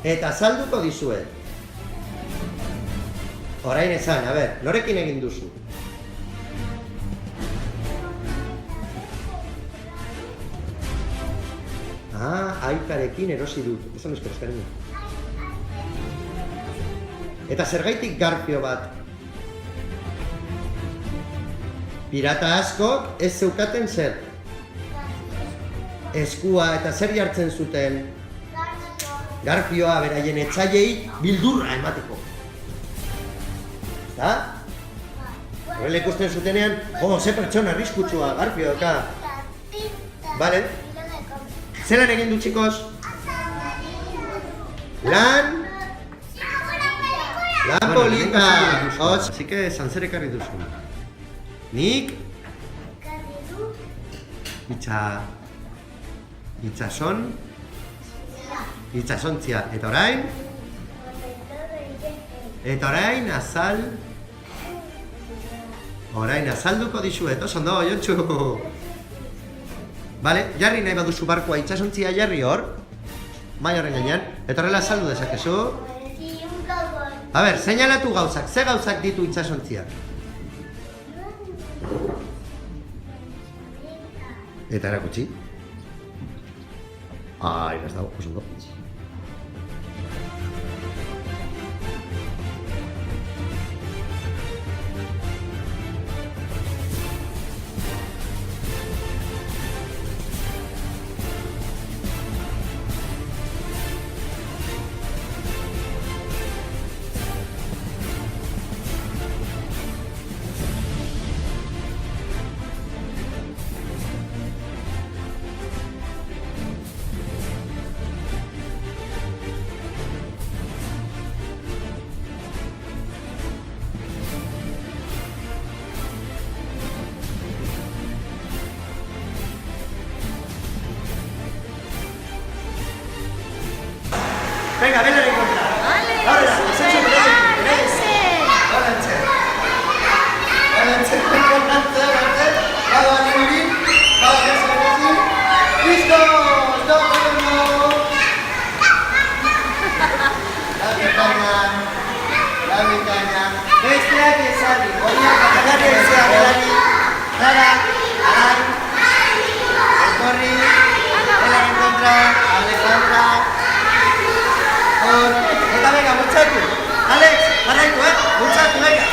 Eta azalduko dizuet. Orain esan, a ber, norekin egin duzu? Aitarekin erosi dut. Eso no espero, espera. Eta zergaitik garpio bat? Pirata askok ez zeukaten zer? Eskua eta zer jartzen zuten? Garpioa beraien etzailei bildurra emateko. Ezta? Horrela ikusten zutenean, ze pertsona arriskutsua, garpioa. Vale? Zelan egin du, chicos? Lan polita! Así que Sanzer ekarri duzu. Nik? Itxasontzia. Eta orain? Orain azalduko dizuet, oso ondo, Jontxu. Vale, jarri nahi baduzu barkoa itxasontzia jarri hor. Mai horren gainean. Eta horrela azaldu dezakezu. A ber, seinalatu gauzak. Ze gauzak ditu itxasontziak? Eta erakutsi. Iraz dago, oso ondo. Venga, ven a encontrar. Ahora, eta venga, bultzatu! Alex, jarraitu, bultzatu, venga!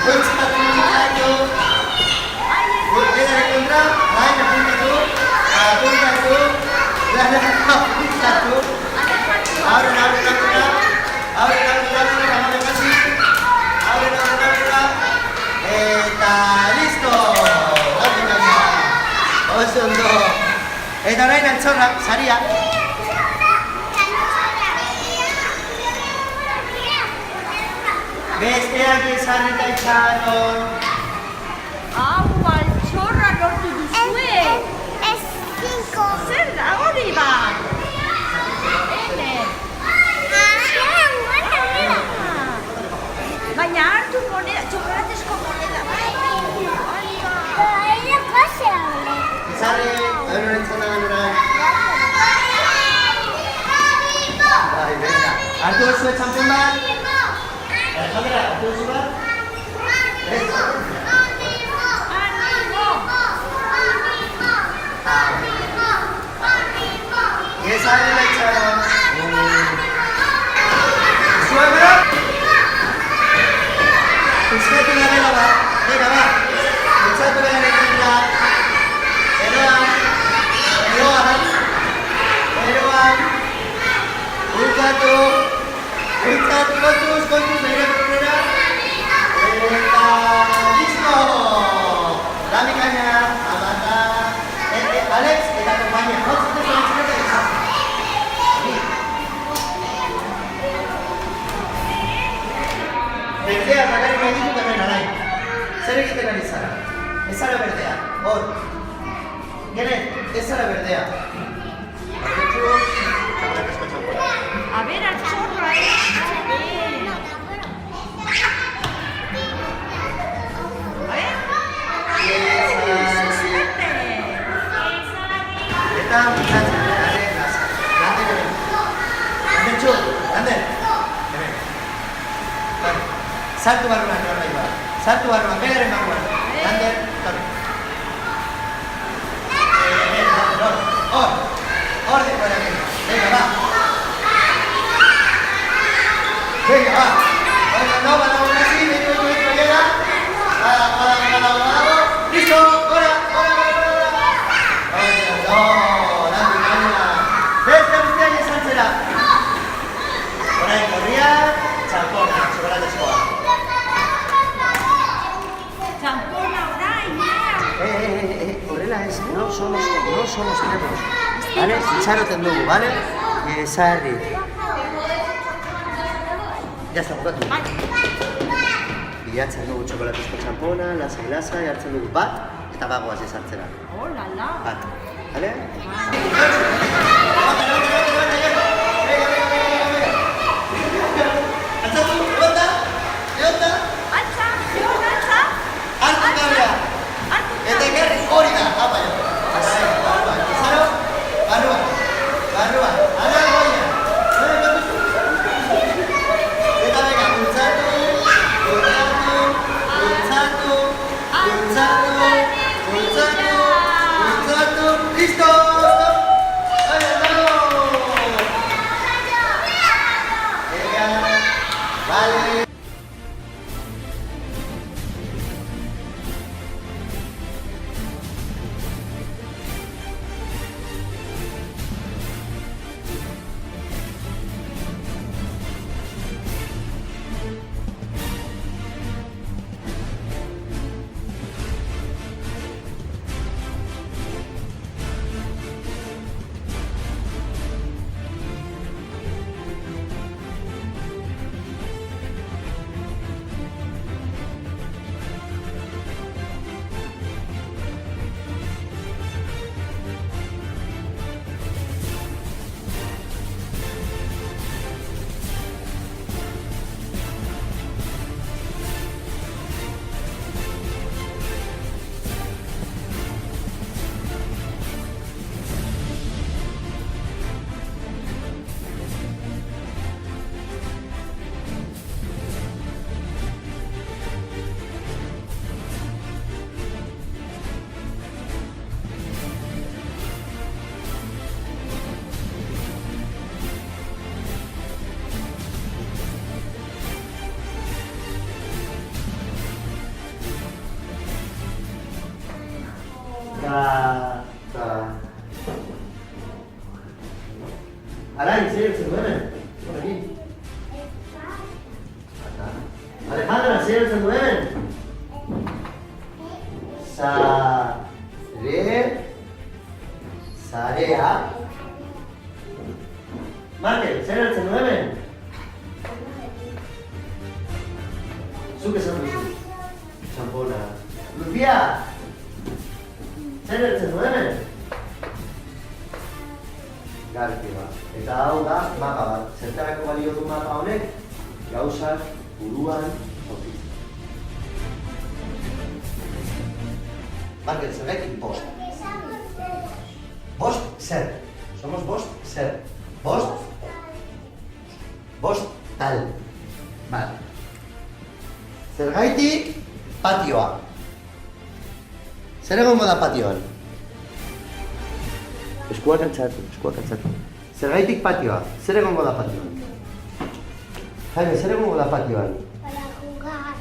Bultzatu! Eta kontra, alain, apuntatu! Eta listo! Oso ondo! Eta orain altxorra, saria! Besteak izan eta itxaron. Hau, altxorra lortu duzue. Ez 5. Zer da hori bat? Baina hartu moneda, txokolatezko moneda. Ella pase ahora. Izarri, ahoren entzana ganuran. Venga, hartu duzu etxampion bat? Alejandra, hartu duzu bat? Izarri letxaron. Zuebra? Uzketu garela bat. Venga, ba. Utzatu behar egitea. Eroan. Utzatu. Kontuz, behire berrera. Eta... listo! Dami kaina, abata. Alex, eta kompainia. Hotzatu zuen txineta izan. Berdea, bakarrik nahi ditut hemen alain. Zer egiten ari zara? Ez zara berdea. Hor. Gene, ez zara berdea. A ver, altxorra, Eta, mutzatzen, gane, Sartu barruan, norbait bat. Sartu barruan, begaren barruan. Lander, torri. Hor denbora hemen. Venga, va. Venga, va. No, badago nazi, betu, llega. Badago. Listo, gora. No, Nandi, gaina. Beste guztiak esan zera. Orain gorria, txampona, txokolatezkoa. Txampona orain, Horrela ez, no somos tenemos. Vale, itxaroten dugu, vale? Sarri. Ya está, bukatu. Bilatzen dugu txokolatezko txampona, lasai, hartzen dugu bat, eta bagoaz ez hartzera. Oh, la, la. Bat, vale? Altza, Jon, altza. Hartu kabrea! Eta ekarri hori da, apa jo. Barruan. Ara goia. Eta venga, bultzatu. Listo! Venga, vale. Arain, zer ertzen duen? Alejandra, zer ertzen duen? Zarea. Markel, zer ertzen duen? Zuk esan duzu. Txampona. Luzia! Zer ertzen duen? Garki bat. Eta hau da mapa bat. Zertarako balio du mapa honek? Gauzak buruan aurkitzen. Markel, zerrekin bost. Bost zer. Somos bost zer. Bost tal. Vale. Zergaitik patioa. Zer egongo da patioan? Eskuak altzatu. Zergaitik patioa. Zer egongo da patioan? Jaime, zer egongo da patioan? Para jugar.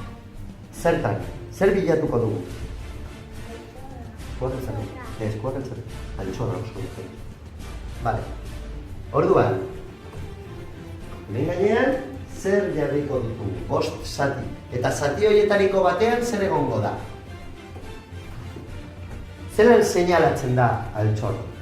Zertan? Zer bilatuko dugu? Eskuak altzatu. Eskuak altzatu. Altxorra oso dut. Vale. Orduan. Hemen gainean, zer jarriko ditugu? Bost zati. Eta zati horietariko batean zer egongo da? Zelan seinalatzen da altxorra?